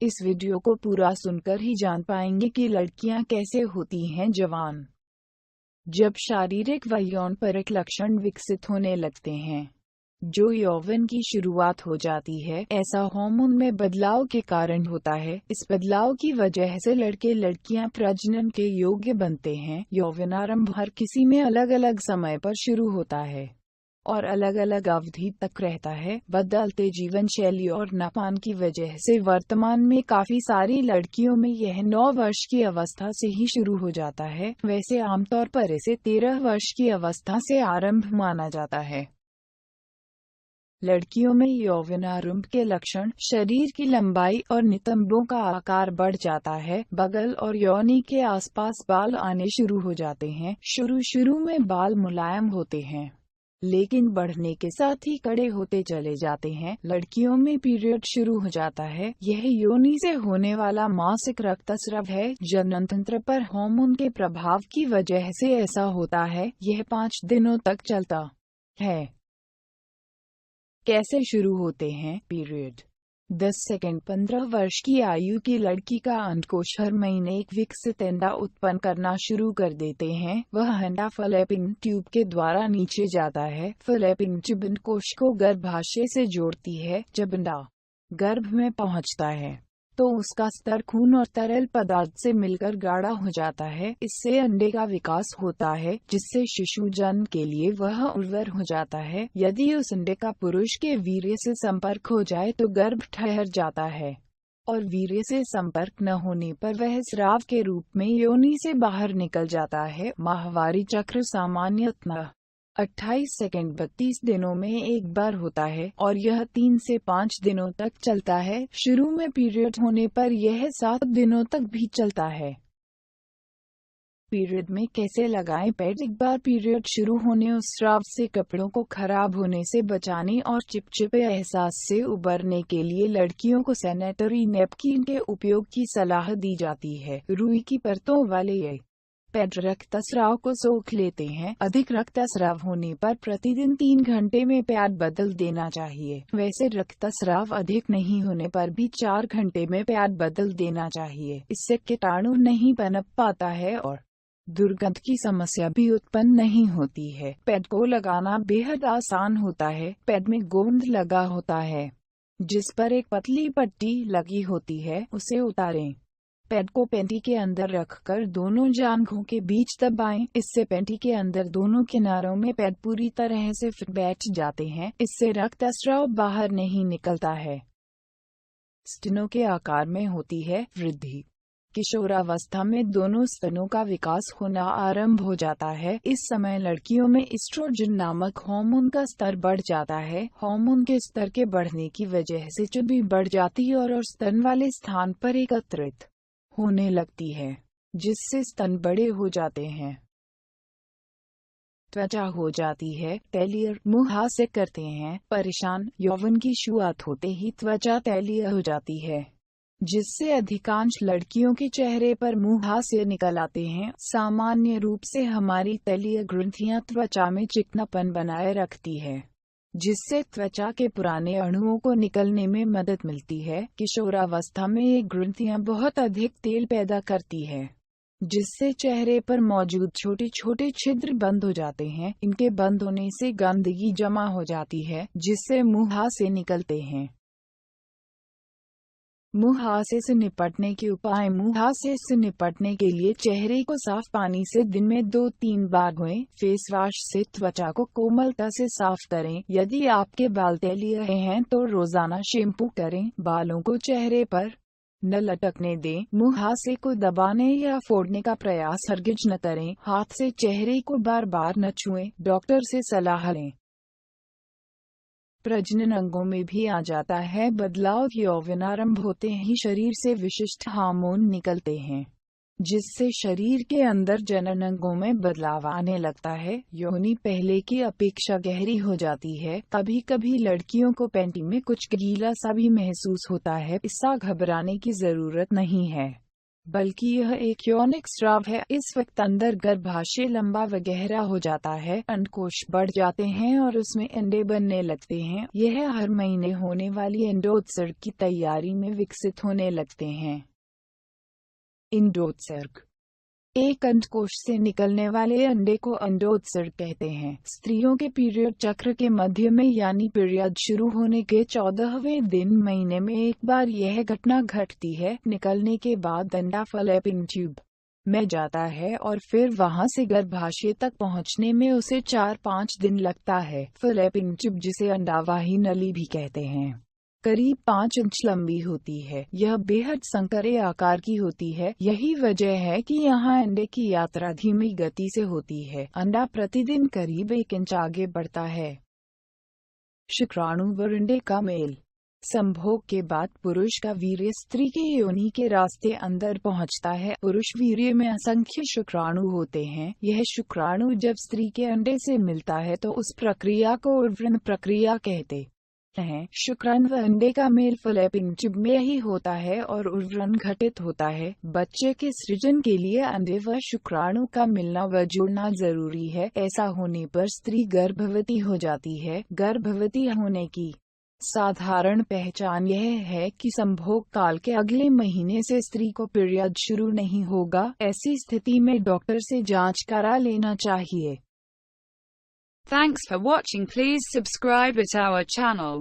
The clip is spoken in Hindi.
इस वीडियो को पूरा सुनकर ही जान पाएंगे कि लड़कियां कैसे होती हैं जवान। जब शारीरिक व यौनपरक लक्षण विकसित होने लगते हैं, जो यौवन की शुरुआत हो जाती है, ऐसा हार्मोन में बदलाव के कारण होता है। इस बदलाव की वजह से लड़के लड़कियां प्रजनन के योग्य बनते हैं। यौवनारंभ हर किसी में अलग अलग समय पर शुरू होता है और अलग अलग अवधि तक रहता है। बदलते जीवन शैली और नापान की वजह से वर्तमान में काफी सारी लड़कियों में यह 9 वर्ष की अवस्था से ही शुरू हो जाता है। वैसे आमतौर पर इसे 13 वर्ष की अवस्था से आरंभ माना जाता है। लड़कियों में यौवनारंभ के लक्षण: शरीर की लंबाई और नितंबों का आकार बढ़ जाता है। बगल और योनि के आसपास बाल आने शुरू हो जाते हैं। शुरू में बाल मुलायम होते हैं, लेकिन बढ़ने के साथ ही कड़े होते चले जाते हैं। लड़कियों में पीरियड शुरू हो जाता है। यह योनि से होने वाला मासिक रक्तस्राव है। जनन तंत्र पर हार्मोन के प्रभाव की वजह से ऐसा होता है। यह 5 दिनों तक चलता है। कैसे शुरू होते हैं पीरियड? 10 सेकंड 15 वर्ष की आयु की लड़की का अंडकोश हर महीने एक विकसित अंडा उत्पन्न करना शुरू कर देते हैं। वह अंडा फैलोपियन ट्यूब के द्वारा नीचे जाता है। फैलोपियन ट्यूब अंडकोश को गर्भाशय से जोड़ती है। जब अंडा गर्भ में पहुंचता है, तो उसका स्तर खून और तरल पदार्थ से मिलकर गाढ़ा हो जाता है। इससे अंडे का विकास होता है, जिससे शिशु जन्म के लिए वह उर्वर हो जाता है। यदि उस अंडे का पुरुष के वीर्य से संपर्क हो जाए तो गर्भ ठहर जाता है, और वीर्य से संपर्क न होने पर वह स्राव के रूप में योनि से बाहर निकल जाता है। माहवारी चक्र सामान्यतः 28 सेकंड 32 दिनों में एक बार होता है और यह 3 से 5 दिनों तक चलता है। शुरू में पीरियड होने पर यह 7 दिनों तक भी चलता है। पीरियड में कैसे लगाएं पैड? एक बार पीरियड शुरू होने और स्राव से कपड़ों को खराब होने से बचाने और चिपचिपे एहसास से उबरने के लिए लड़कियों को सैनिटरी नैपकिन के उपयोग की सलाह दी जाती है। रुई की परतों वाले ये पैड रक्तस्राव को सोख लेते हैं। अधिक रक्तस्राव होने पर प्रतिदिन 3 घंटे में पैड बदल देना चाहिए। वैसे रक्तस्राव अधिक नहीं होने पर भी 4 घंटे में पैड बदल देना चाहिए। इससे कीटाणु नहीं पनप पाता है और दुर्गंध की समस्या भी उत्पन्न नहीं होती है। पैड को लगाना बेहद आसान होता है। पैड में गोंद लगा होता है, जिस पर एक पतली पट्टी लगी होती है। उसे उतारें। पैड को पेंटी के अंदर रखकर दोनों जांघों के बीच दबाएं। इससे पेंटी के अंदर दोनों किनारों में पैड पूरी तरह से फिट बैठ जाते हैं। इससे रक्तस्राव बाहर नहीं निकलता है। स्तनों के आकार में होती है वृद्धि। किशोरावस्था में दोनों स्तनों का विकास होना आरंभ हो जाता है। इस समय लड़कियों में एस्ट्रोजन नामक हार्मोन का स्तर बढ़ जाता है। हार्मोन के स्तर के बढ़ने की वजह से चर्बी बढ़ जाती है और स्तन वाले स्थान पर एकत्रित होने लगती है, जिससे स्तन बड़े हो जाते हैं। त्वचा हो जाती है तैलीय। मुहासे करते हैं परेशान। यौवन की शुरुआत होते ही त्वचा तैलीय हो जाती है, जिससे अधिकांश लड़कियों के चेहरे पर मुहासे निकल आते हैं। सामान्य रूप से हमारी तैलीय ग्रंथियां त्वचा में चिकनापन बनाए रखती है, जिससे त्वचा के पुराने अणुओं को निकलने में मदद मिलती है। किशोरावस्था में ये ग्रंथियां बहुत अधिक तेल पैदा करती है, जिससे चेहरे पर मौजूद छोटे छोटे छिद्र बंद हो जाते हैं। इनके बंद होने से गंदगी जमा हो जाती है, जिससे मुहासे निकलते हैं। मुहासे से निपटने के उपाय। मुहासे से निपटने के लिए चेहरे को साफ पानी से दिन में 2-3 बार धोएं। फेस वॉश से त्वचा को कोमलता से साफ करें। यदि आपके बाल तैलीय हैं तो रोजाना शैम्पू करें। बालों को चेहरे पर न लटकने दें। मुहासे को दबाने या फोड़ने का प्रयास हरगिज न करें। हाथ से चेहरे को बार बार न छुएं। डॉक्टर से सलाह लें। प्रजनन अंगों में भी आ जाता है बदलाव। यौवनारंभ होते ही शरीर से विशिष्ट हार्मोन निकलते हैं, जिससे शरीर के अंदर जनन अंगों में बदलाव आने लगता है। योनि पहले की अपेक्षा गहरी हो जाती है। कभी कभी लड़कियों को पेंटी में कुछ गीला सा भी महसूस होता है। इससे घबराने की जरूरत नहीं है। बल्कि यह एक यौनिक स्राव है। इस वक्त अंदर गर्भाशय लंबा व गहरा हो जाता है, अंडकोश बढ़ जाते हैं और उसमें अंडे बनने लगते हैं। यह हर महीने होने वाली अंडोत्सर्ग की तैयारी में विकसित होने लगते हैं। अंडोत्सर्ग एक अंडकोश से निकलने वाले अंडे को अंडोत्सर्ग कहते हैं। स्त्रियों के पीरियड चक्र के मध्य में यानी पीरियड शुरू होने के 14वें दिन महीने में एक बार यह घटना घटती है। निकलने के बाद अंडा फैलोपियन ट्यूब में जाता है और फिर वहां से गर्भाशय तक पहुंचने में उसे 4-5 दिन लगता है। फैलोपियन ट्यूब, जिसे अंडावाही नली भी कहते हैं, करीब 5 इंच लंबी होती है। यह बेहद संकरे आकार की होती है। यही वजह है कि यहाँ अंडे की यात्रा धीमी गति से होती है। अंडा प्रतिदिन करीब 1 इंच आगे बढ़ता है। शुक्राणु व अंडे का मेल। संभोग के बाद पुरुष का वीर्य स्त्री के योनि के रास्ते अंदर पहुंचता है। पुरुष वीर्य में असंख्य शुक्राणु होते हैं। यह शुक्राणु जब स्त्री के अंडे से मिलता है तो उस प्रक्रिया को उर्वरण प्रक्रिया कहते हैं। शुक्राणु व अंडे का मेल फैलोपियन ट्यूब में ही होता है और उर्वरण घटित होता है। बच्चे के सृजन के लिए अंडे व शुक्राणु का मिलना व जुड़ना जरूरी है। ऐसा होने पर स्त्री गर्भवती हो जाती है। गर्भवती होने की साधारण पहचान यह है कि संभोग काल के अगले महीने से स्त्री को पीरियड शुरू नहीं होगा। ऐसी स्थिति में डॉक्टर से जांच करा लेना चाहिए। Thanks for watching. Please subscribe at our channel.